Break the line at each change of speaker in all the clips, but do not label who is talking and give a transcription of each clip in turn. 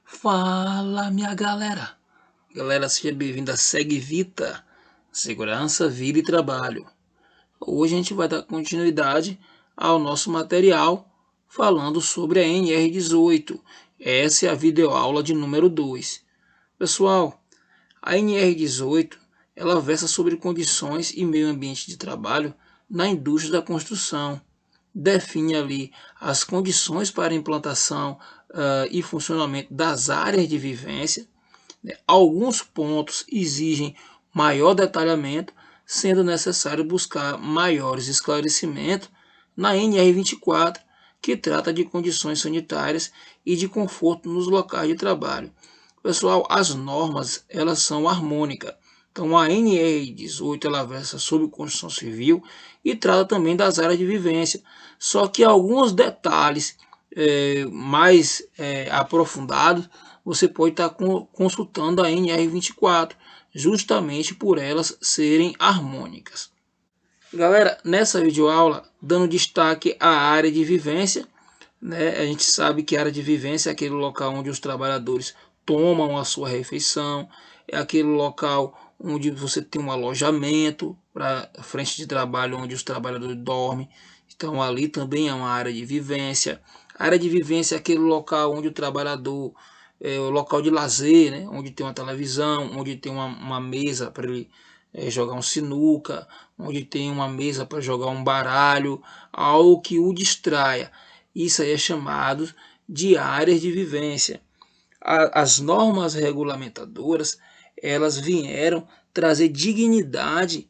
Fala, minha galera! Galera, seja bem-vindo a Segue Vita, Segurança, Vida e Trabalho. Hoje a gente vai dar continuidade ao nosso material falando sobre a NR18. Essa é a videoaula de número 2. Pessoal, a NR18 ela versa sobre condições e meio ambiente de trabalho na indústria da construção. Define ali as condições para a implantação e funcionamento das áreas de vivência. Né? Alguns pontos exigem maior detalhamento, sendo necessário buscar maiores esclarecimentos na NR24, que trata de condições sanitárias e de conforto nos locais de trabalho. Pessoal, as normas elas são harmônicas. Então a NR18 ela versa sobre construção civil e trata também das áreas de vivência. Só que alguns detalhes mais aprofundados você pode estar consultando a NR24, justamente por elas serem harmônicas. Galera, nessa videoaula, dando destaque à área de vivência, né? A gente sabe que a área de vivência é aquele local onde os trabalhadores tomam a sua refeição, é aquele local onde você tem um alojamento para frente de trabalho onde os trabalhadores dormem. Então ali também é uma área de vivência. A área de vivência é aquele local onde o trabalhador é o local de lazer, né? Onde tem uma televisão, onde tem uma mesa para ele jogar um sinuca, onde tem uma mesa para jogar um baralho, algo que o distraia. Isso aí é chamado de áreas de vivência. As normas regulamentadoras, elas vieram trazer dignidade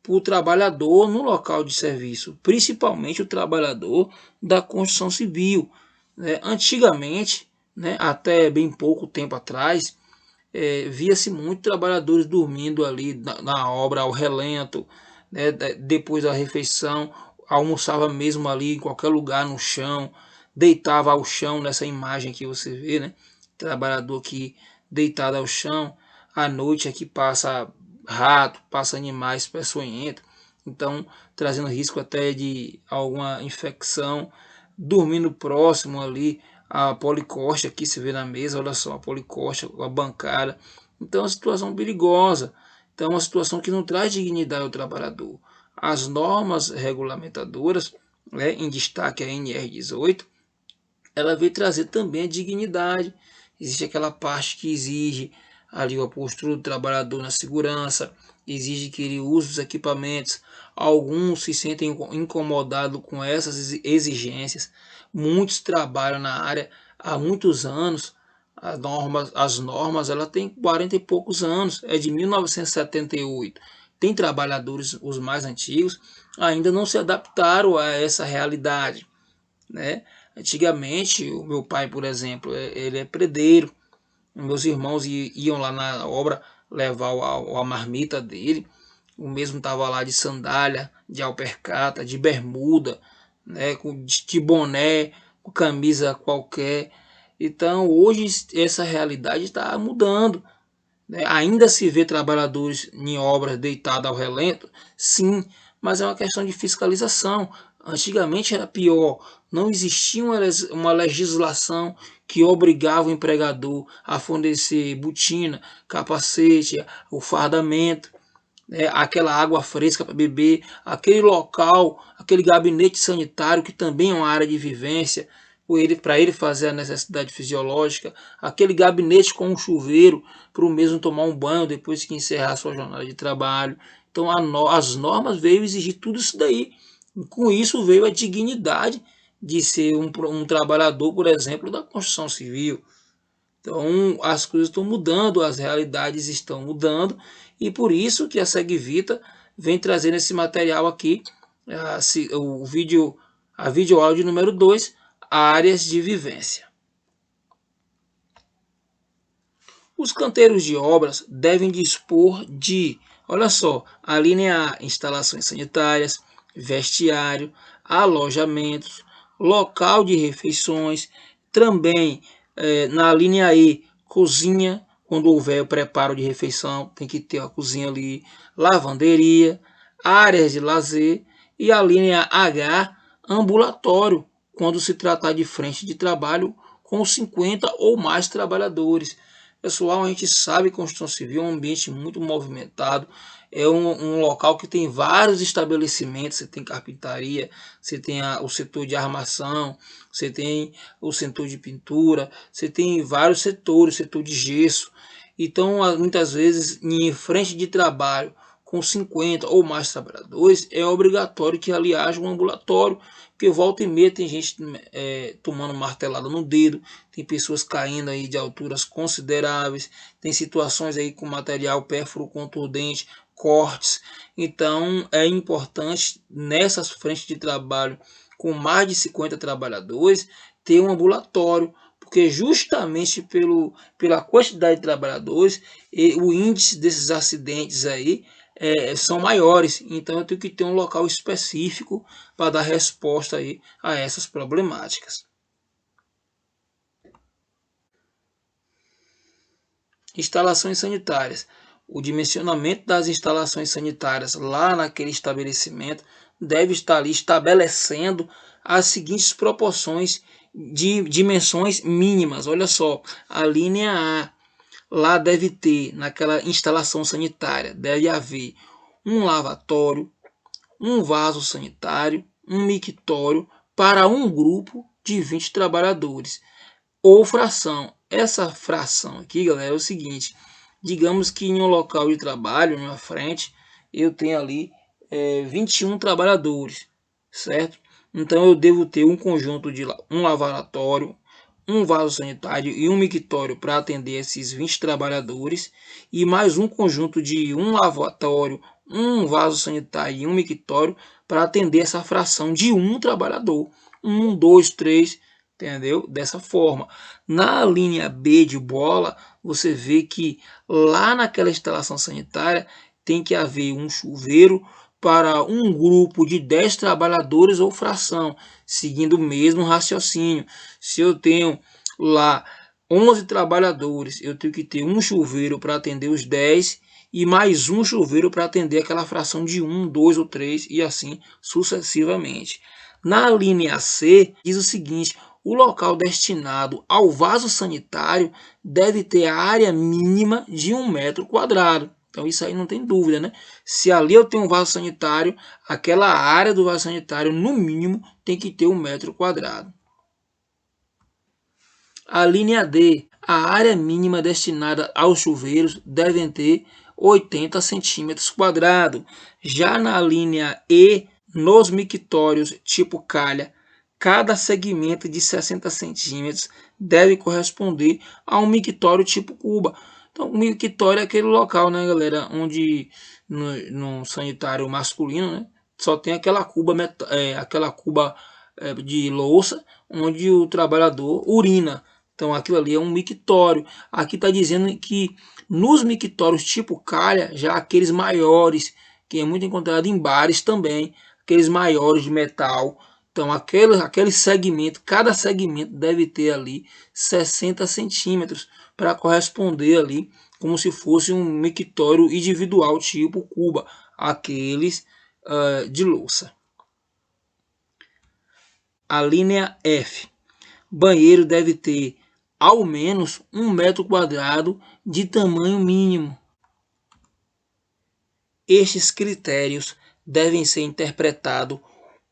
para o trabalhador no local de serviço, principalmente o trabalhador da construção civil. Né? Antigamente, né, até bem pouco tempo atrás, via-se muito trabalhadores dormindo ali na obra ao relento, né, depois da refeição, almoçava mesmo ali em qualquer lugar no chão, deitava ao chão nessa imagem que você vê, né? Trabalhador que deitado ao chão, à noite aqui passa rato, passa animais peçonhentos, então trazendo risco até de alguma infecção, dormindo próximo ali a policosta aqui se vê na mesa, olha só, a policosta, a bancada. Então é uma situação perigosa, então é uma situação que não traz dignidade ao trabalhador. As normas regulamentadoras, né, em destaque a NR18, ela veio trazer também a dignidade. Existe aquela parte que exige ali a postura do trabalhador na segurança, exige que ele use os equipamentos. Alguns se sentem incomodados com essas exigências. Muitos trabalham na área há muitos anos. As normas ela tem 40 e poucos anos, é de 1978. Tem trabalhadores, os mais antigos, ainda não se adaptaram a essa realidade, né? Antigamente, o meu pai, por exemplo, ele é predeiro. Meus irmãos iam lá na obra levar a marmita dele. O mesmo estava lá de sandália, de alpercata, de bermuda, né, de boné, com camisa qualquer. Então, hoje, essa realidade está mudando. Né? Ainda se vê trabalhadores em obras deitados ao relento, sim, mas é uma questão de fiscalização. Antigamente era pior, não existia uma legislação que obrigava o empregador a fornecer botina, capacete, o fardamento, né, aquela água fresca para beber, aquele local, aquele gabinete sanitário que também é uma área de vivência, para ele fazer a necessidade fisiológica, aquele gabinete com um chuveiro para o mesmo tomar um banho depois que encerrar a sua jornada de trabalho. Então as normas veio exigir tudo isso daí. E com isso veio a dignidade de ser um trabalhador, por exemplo, da construção civil. Então as coisas estão mudando, as realidades estão mudando e por isso que a Segvita vem trazendo esse material aqui, a videoaula de número 2, áreas de vivência. Os canteiros de obras devem dispor de, olha só, a linha A, instalações sanitárias, vestiário, alojamentos, local de refeições, também na linha E, cozinha, quando houver o preparo de refeição, tem que ter a cozinha ali, lavanderia, áreas de lazer e a linha H, ambulatório, quando se tratar de frente de trabalho com 50 ou mais trabalhadores. Pessoal, a gente sabe que a construção civil é um ambiente muito movimentado, é um local que tem vários estabelecimentos, você tem carpintaria, você tem o setor de armação, você tem o setor de pintura, você tem vários setores, setor de gesso. Então, muitas vezes, em frente de trabalho, com 50 ou mais trabalhadores, é obrigatório que ali haja um ambulatório, porque volta e meia tem gente tomando martelada no dedo, tem pessoas caindo aí de alturas consideráveis, tem situações aí com material pérfuro contundente, cortes. Então é importante nessas frentes de trabalho com mais de 50 trabalhadores ter um ambulatório, porque justamente pela quantidade de trabalhadores, o índice desses acidentes aí são maiores. Então eu tenho que ter um local específico para dar resposta aí a essas problemáticas. Instalações sanitárias. O dimensionamento das instalações sanitárias lá naquele estabelecimento deve estar ali estabelecendo as seguintes proporções de dimensões mínimas. Olha só, a linha A, lá deve ter, naquela instalação sanitária, deve haver um lavatório, um vaso sanitário, um mictório para um grupo de 20 trabalhadores. Ou fração. Essa fração aqui, galera, é o seguinte. Digamos que em um local de trabalho, na frente, eu tenho ali 21 trabalhadores, certo? Então eu devo ter um conjunto de um lavatório, um vaso sanitário e um mictório para atender esses 20 trabalhadores e mais um conjunto de um lavatório, um vaso sanitário e um mictório para atender essa fração de um trabalhador. 1, 2, 3, entendeu? Dessa forma. Na linha B de bola, você vê que lá naquela instalação sanitária tem que haver um chuveiro para um grupo de 10 trabalhadores ou fração, seguindo o mesmo raciocínio. Se eu tenho lá 11 trabalhadores, eu tenho que ter um chuveiro para atender os 10 e mais um chuveiro para atender aquela fração de 1, 2 ou 3 e assim sucessivamente. Na linha C, diz o seguinte: o local destinado ao vaso sanitário deve ter a área mínima de 1 metro quadrado. Então isso aí não tem dúvida, né? Se ali eu tenho um vaso sanitário, aquela área do vaso sanitário, no mínimo, tem que ter 1 metro quadrado. A linha D, a área mínima destinada aos chuveiros deve ter 80 centímetros quadrados. Já na linha E, nos mictórios tipo calha, cada segmento de 60 centímetros deve corresponder a um mictório tipo cuba. Então, o mictório é aquele local, né, galera, onde no sanitário masculino, né, só tem aquela cuba de louça onde o trabalhador urina. Então, aquilo ali é um mictório. Aqui está dizendo que nos mictórios tipo calha, já aqueles maiores, que é muito encontrado em bares também, aqueles maiores de metal. Então, aquele segmento, cada segmento deve ter ali 60 centímetros para corresponder ali, como se fosse um mictório individual tipo cuba, aqueles de louça. A linha F. Banheiro deve ter ao menos 1 metro quadrado de tamanho mínimo. Estes critérios devem ser interpretados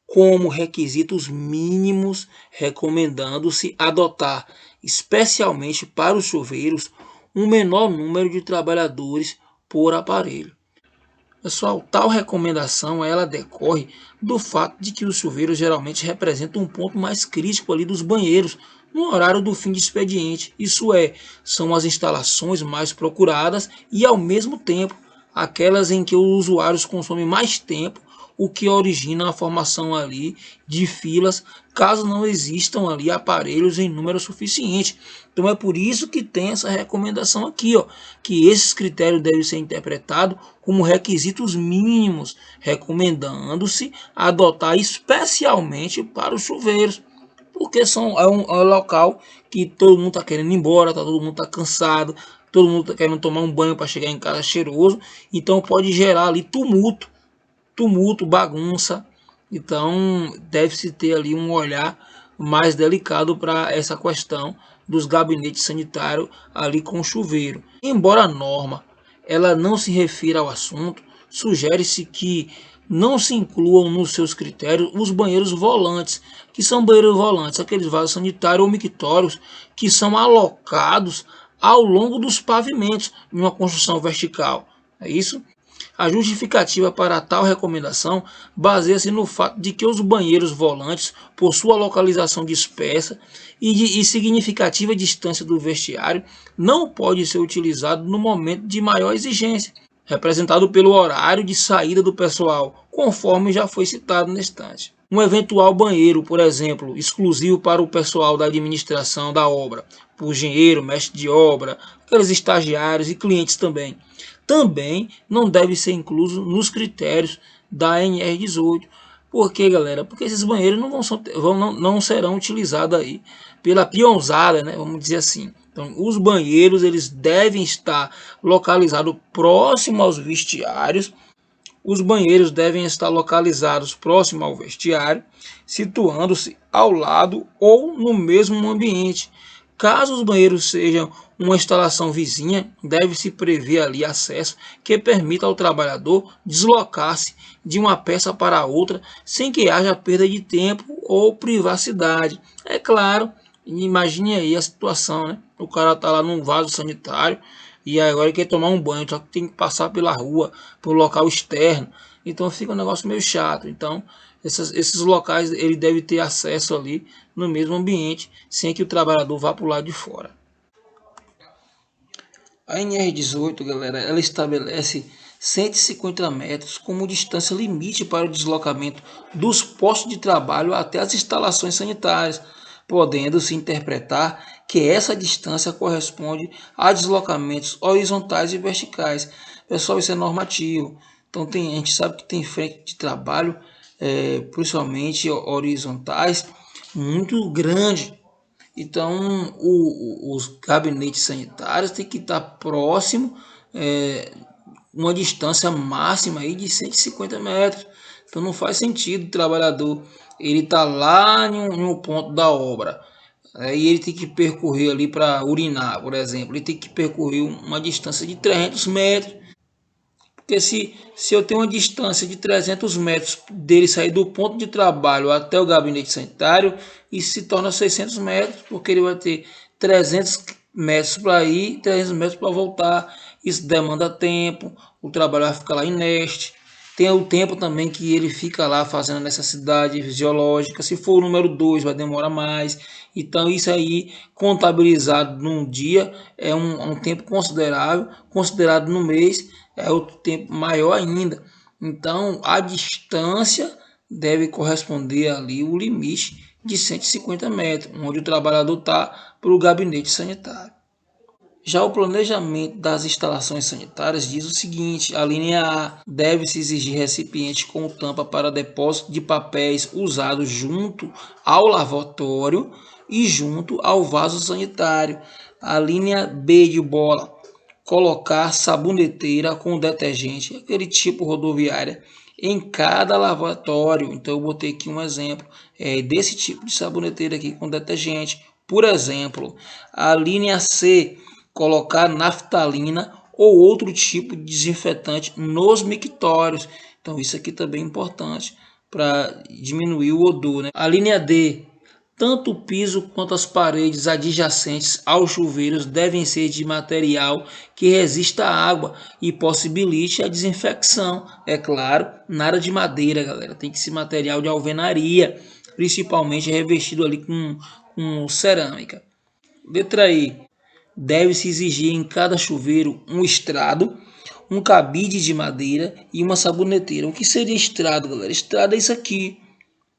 como requisitos mínimos, recomendando-se adotar, especialmente para os chuveiros, um menor número de trabalhadores por aparelho. Pessoal, tal recomendação ela decorre do fato de que os chuveiros geralmente representam um ponto mais crítico ali dos banheiros no horário do fim de expediente. Isso é, são as instalações mais procuradas e ao mesmo tempo aquelas em que os usuários consomem mais tempo, o que origina a formação ali de filas, caso não existam ali aparelhos em número suficiente. Então é por isso que tem essa recomendação aqui, ó, que esses critérios devem ser interpretados como requisitos mínimos, recomendando-se adotar especialmente para os chuveiros, porque é um local que todo mundo está querendo ir embora, todo mundo está cansado, todo mundo está querendo tomar um banho para chegar em casa cheiroso, então pode gerar ali tumulto, bagunça. Então deve-se ter ali um olhar mais delicado para essa questão dos gabinetes sanitários ali com o chuveiro. Embora a norma ela não se refira ao assunto, sugere-se que não se incluam nos seus critérios os banheiros volantes, que são banheiros volantes, aqueles vasos sanitários ou mictórios que são alocados ao longo dos pavimentos em uma construção vertical. É isso? A justificativa para tal recomendação baseia-se no fato de que os banheiros volantes, por sua localização dispersa e significativa distância do vestiário, não pode ser utilizado no momento de maior exigência, representado pelo horário de saída do pessoal, conforme já foi citado na estante. Um eventual banheiro, por exemplo, exclusivo para o pessoal da administração da obra, por engenheiro, mestre de obra, aqueles estagiários e clientes também não deve ser incluso nos critérios da NR18. Por quê, galera? Porque esses banheiros não serão utilizados aí pela peãozada, né? Vamos dizer assim. Então, os banheiros eles devem estar localizados próximo aos vestiários. Os banheiros devem estar localizados próximo ao vestiário, situando-se ao lado ou no mesmo ambiente. Caso os banheiros sejam uma instalação vizinha, deve-se prever ali acesso que permita ao trabalhador deslocar-se de uma peça para outra sem que haja perda de tempo ou privacidade. É claro, imagine aí a situação, né? O cara está lá num vaso sanitário e agora ele quer tomar um banho, só que tem que passar pela rua, pelo local externo. Então fica um negócio meio chato. Então esses locais ele deve ter acesso ali no mesmo ambiente, sem que o trabalhador vá para o lado de fora. A NR18, galera, ela estabelece 150 metros como distância limite para o deslocamento dos postos de trabalho até as instalações sanitárias, podendo-se interpretar que essa distância corresponde a deslocamentos horizontais e verticais. Pessoal, isso é normativo. Então a gente sabe que tem frente de trabalho, principalmente horizontais, muito grande. Então os gabinetes sanitários têm que estar próximo, uma distância máxima aí de 150 metros. Então não faz sentido o trabalhador ele tá lá em um ponto da obra, e ele tem que percorrer ali para urinar, por exemplo, ele tem que percorrer uma distância de 300 metros. Porque se eu tenho uma distância de 300 metros dele sair do ponto de trabalho até o gabinete sanitário, isso se torna 600 metros, porque ele vai ter 300 metros para ir, 300 metros para voltar. Isso demanda tempo, o trabalho vai ficar lá inerte. Tem o tempo também que ele fica lá fazendo a necessidade fisiológica. Se for o número 2, vai demorar mais. Então, isso aí, contabilizado num dia, é um tempo considerável. Considerado no mês, é outro tempo maior ainda. Então, a distância deve corresponder ali o limite de 150 metros, onde o trabalhador está para o gabinete sanitário. Já o planejamento das instalações sanitárias diz o seguinte: a linha A, deve-se exigir recipiente com tampa para depósito de papéis usados junto ao lavatório e junto ao vaso sanitário. A linha B de bola, colocar saboneteira com detergente, aquele tipo rodoviária, em cada lavatório. Então eu botei aqui um exemplo desse tipo de saboneteira aqui com detergente. Por exemplo, a linha C, colocar naftalina ou outro tipo de desinfetante nos mictórios. Então isso aqui também é importante para diminuir o odor, né? A linha D, tanto o piso quanto as paredes adjacentes aos chuveiros devem ser de material que resista à água e possibilite a desinfecção. É claro, nada de madeira, galera. Tem que ser material de alvenaria, principalmente revestido ali com cerâmica. Letra I, deve-se exigir em cada chuveiro um estrado, um cabide de madeira e uma saboneteira. O que seria estrado, galera? Estrado é isso aqui.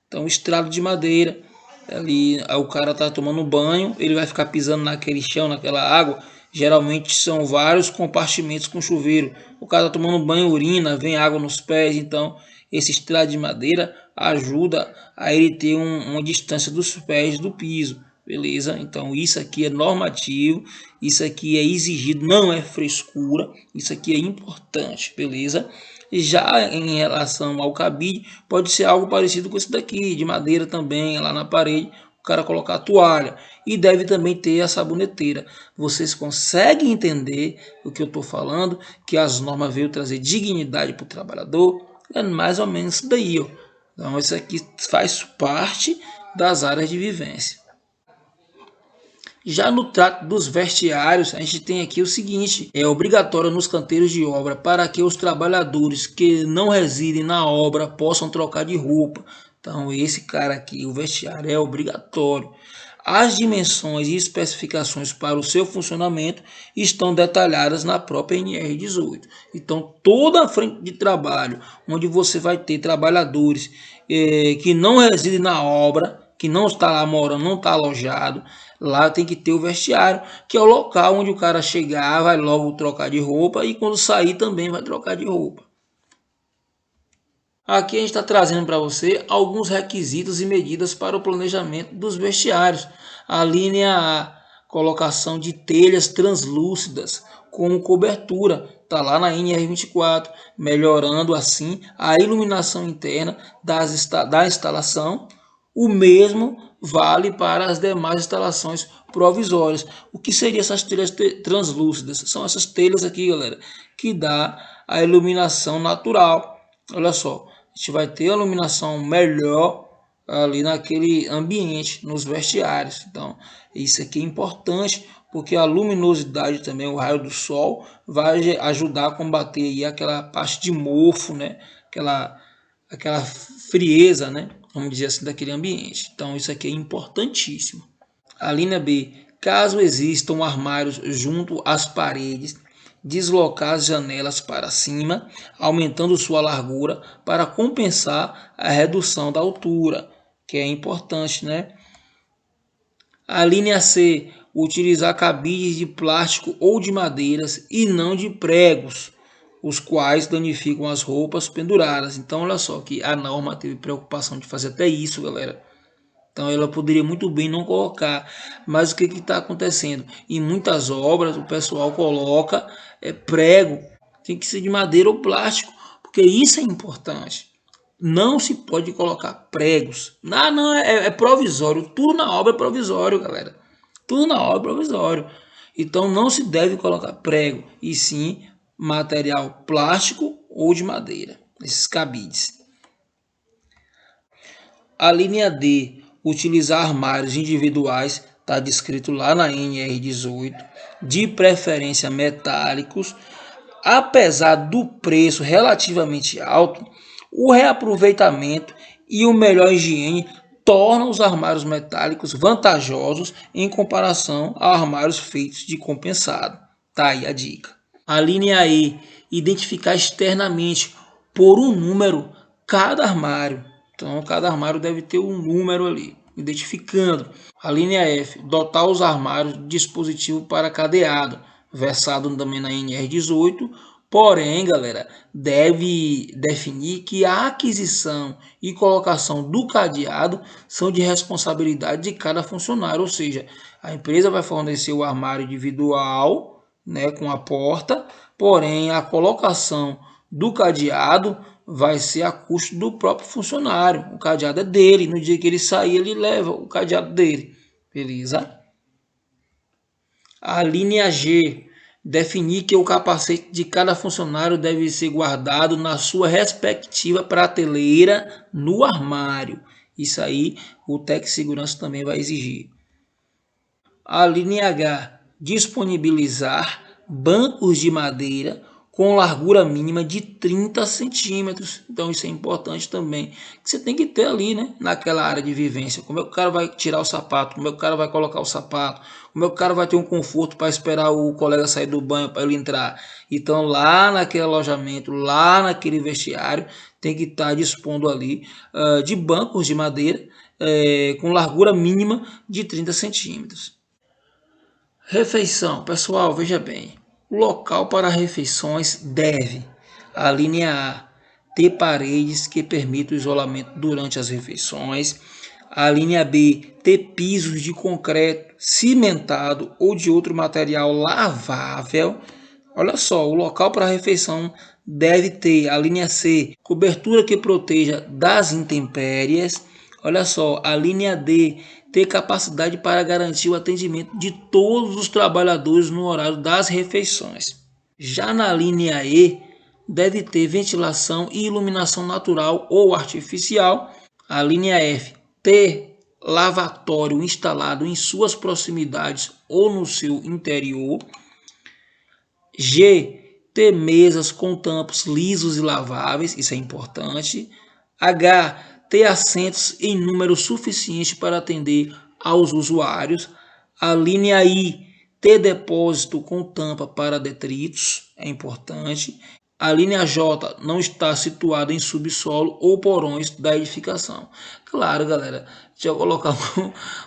Então, estrado de madeira. Ali o cara tá tomando banho, ele vai ficar pisando naquele chão, naquela água. Geralmente são vários compartimentos com chuveiro. O cara tá tomando banho, urina, vem água nos pés. Então, esse estrado de madeira ajuda a ele ter uma distância dos pés do piso. Beleza? Então isso aqui é normativo, isso aqui é exigido, não é frescura, isso aqui é importante, beleza? Já em relação ao cabide, pode ser algo parecido com esse daqui, de madeira também, lá na parede, o cara colocar a toalha. e deve também ter a saboneteira. Vocês conseguem entender o que eu estou falando? Que as normas veio trazer dignidade para o trabalhador? É mais ou menos isso daí, ó. Então isso aqui faz parte das áreas de vivência. Já no trato dos vestiários, a gente tem aqui o seguinte: é obrigatório nos canteiros de obra para que os trabalhadores que não residem na obra possam trocar de roupa. Então, esse cara aqui, o vestiário é obrigatório. As dimensões e especificações para o seu funcionamento estão detalhadas na própria NR18. Então, toda a frente de trabalho, onde você vai ter trabalhadores que não residem na obra, que não está lá morando, não está alojado, lá tem que ter o vestiário, que é o local onde o cara chegar, vai logo trocar de roupa e quando sair também vai trocar de roupa. Aqui a gente está trazendo para você alguns requisitos e medidas para o planejamento dos vestiários. A linha A, colocação de telhas translúcidas com cobertura, está lá na NR24, melhorando assim a iluminação interna da instalação. O mesmo vale para as demais instalações provisórias. O que seriam essas telhas translúcidas? São essas telhas aqui, galera, que dá a iluminação natural. Olha só, a gente vai ter a iluminação melhor ali naquele ambiente, nos vestiários. Então, isso aqui é importante, porque a luminosidade também, o raio do sol, vai ajudar a combater aí aquela parte de mofo, né? Aquela frieza, né? Vamos dizer assim, daquele ambiente. Então, isso aqui é importantíssimo. A linha B, caso existam armários junto às paredes, deslocar as janelas para cima, aumentando sua largura para compensar a redução da altura, que é importante, né? A linha C, utilizar cabides de plástico ou de madeiras e não de pregos, os quais danificam as roupas penduradas. Então, olha só que a norma teve preocupação de fazer até isso, galera. Então ela poderia muito bem não colocar, mas o que está acontecendo? Em muitas obras o pessoal coloca prego, tem que ser de madeira ou plástico, porque isso é importante. Não se pode colocar pregos. Não, não, é provisório. Tudo na obra é provisório, galera. Tudo na obra é provisório. Então não se deve colocar prego, e sim material plástico ou de madeira, esses cabides. A linha D, utilizar armários individuais, está descrito lá na NR18, de preferência metálicos. Apesar do preço relativamente alto, o reaproveitamento e o melhor higiene tornam os armários metálicos vantajosos em comparação a armários feitos de compensado. Tá aí a dica. A linha E, identificar externamente por um número cada armário. Então, cada armário deve ter um número ali, identificando. A linha F, dotar os armários de dispositivo para cadeado, versado também na NR18. Porém, galera, deve definir que a aquisição e colocação do cadeado são de responsabilidade de cada funcionário, ou seja, a empresa vai fornecer o armário individual, né, com a porta, porém a colocação do cadeado vai ser a custo do próprio funcionário. O cadeado é dele, no dia que ele sair, ele leva o cadeado dele, beleza? A linha G, definir que o capacete de cada funcionário deve ser guardado na sua respectiva prateleira no armário. Isso aí o Tec Segurança também vai exigir. A linha H, disponibilizar bancos de madeira com largura mínima de 30 centímetros. Então isso é importante também. Você tem que ter ali, né, naquela área de vivência. Como é que o cara vai tirar o sapato? Como é que o cara vai colocar o sapato? Como é que o cara vai ter um conforto para esperar o colega sair do banho para ele entrar? Então lá naquele alojamento, lá naquele vestiário, tem que estar dispondo ali de bancos de madeira com largura mínima de 30 centímetros. Refeição, pessoal, veja bem. O local para refeições deve, a linha A, ter paredes que permitam o isolamento durante as refeições. A linha B, ter pisos de concreto cimentado ou de outro material lavável. Olha só, o local para a refeição deve ter, a linha C, cobertura que proteja das intempéries. Olha só, a linha D, ter capacidade para garantir o atendimento de todos os trabalhadores no horário das refeições. Já na linha E, deve ter ventilação e iluminação natural ou artificial. A linha F, ter lavatório instalado em suas proximidades ou no seu interior. G, ter mesas com tampos lisos e laváveis, isso é importante. H, ter assentos em número suficiente para atender aos usuários. A linha I, ter depósito com tampa para detritos, é importante. A linha J, não está situada em subsolo ou porões da edificação. Claro, galera, se eu colocar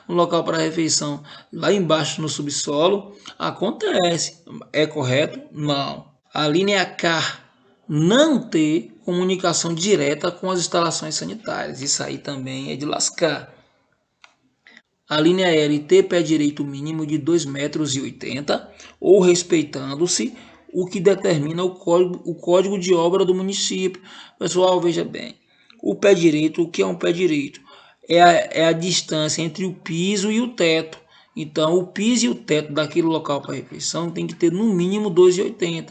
um local para refeição lá embaixo no subsolo, acontece. É correto? Não. A linha K, não ter comunicação direta com as instalações sanitárias. Isso aí também é de lascar. A linha L, ter pé direito mínimo de 2,80 m ou respeitando-se o que determina o código de obra do município. Pessoal, veja bem, o pé direito, o que é um pé direito? É a distância entre o piso e o teto. Então, o piso e o teto daquele local para refeição tem que ter no mínimo 2,80 m.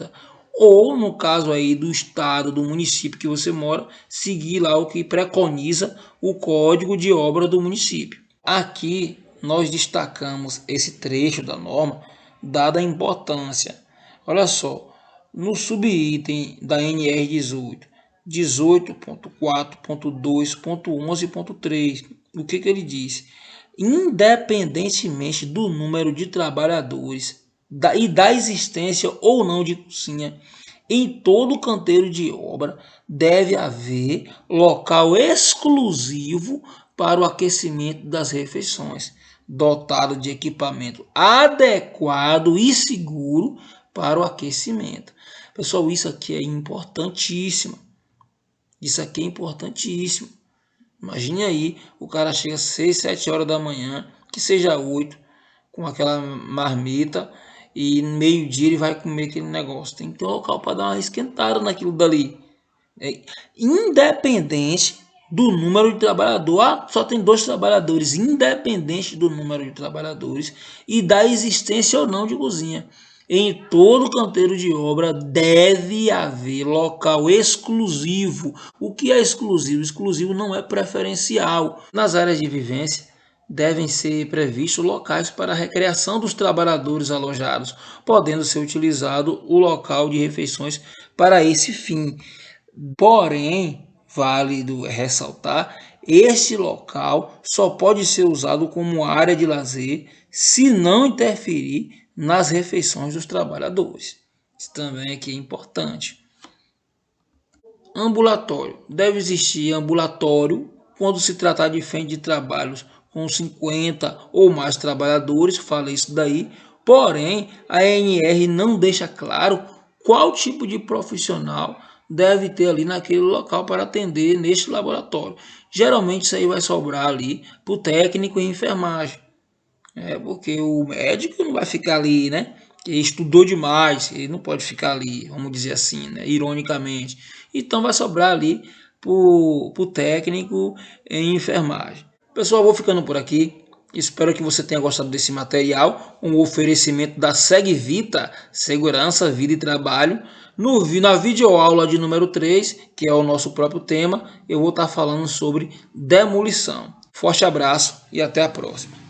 Ou, no caso aí do estado, do município que você mora, seguir lá o que preconiza o código de obra do município. Aqui nós destacamos esse trecho da norma, dada a importância. Olha só, no subitem da NR 18, 18.4.2.11.3, o que ele diz? Independentemente do número de trabalhadores e da existência ou não de cozinha, em todo canteiro de obra deve haver local exclusivo para o aquecimento das refeições, dotado de equipamento adequado e seguro para o aquecimento. Pessoal, isso aqui é importantíssimo. Isso aqui é importantíssimo. Imagine aí, o cara chega às 6, 7 horas da manhã, que seja 8, com aquela marmita, e meio-dia ele vai comer aquele negócio. Tem que ter um local para dar uma esquentada naquilo dali. Independente do número de trabalhadores, só tem 2 trabalhadores, independente do número de trabalhadores e da existência ou não de cozinha. Em todo canteiro de obra deve haver local exclusivo. O que é exclusivo? Exclusivo não é preferencial. Nas áreas de vivência, devem ser previstos locais para a recreação dos trabalhadores alojados, podendo ser utilizado o local de refeições para esse fim. Porém, válido ressaltar, este local só pode ser usado como área de lazer se não interferir nas refeições dos trabalhadores. Isso também aqui é importante. Ambulatório. Deve existir ambulatório quando se tratar de frente de trabalhos com 50 ou mais trabalhadores, falei isso daí. Porém, a ANR não deixa claro qual tipo de profissional deve ter ali naquele local para atender neste laboratório. Geralmente isso aí vai sobrar ali para o técnico em enfermagem. Porque o médico não vai ficar ali, né? Ele estudou demais, ele não pode ficar ali, vamos dizer assim, né? Ironicamente. Então vai sobrar ali para o técnico em enfermagem. Pessoal, vou ficando por aqui. Espero que você tenha gostado desse material, um oferecimento da SegVita, Segurança, Vida e Trabalho. Na videoaula de número 3, que é o nosso próprio tema, eu vou estar falando sobre demolição. Forte abraço e até a próxima.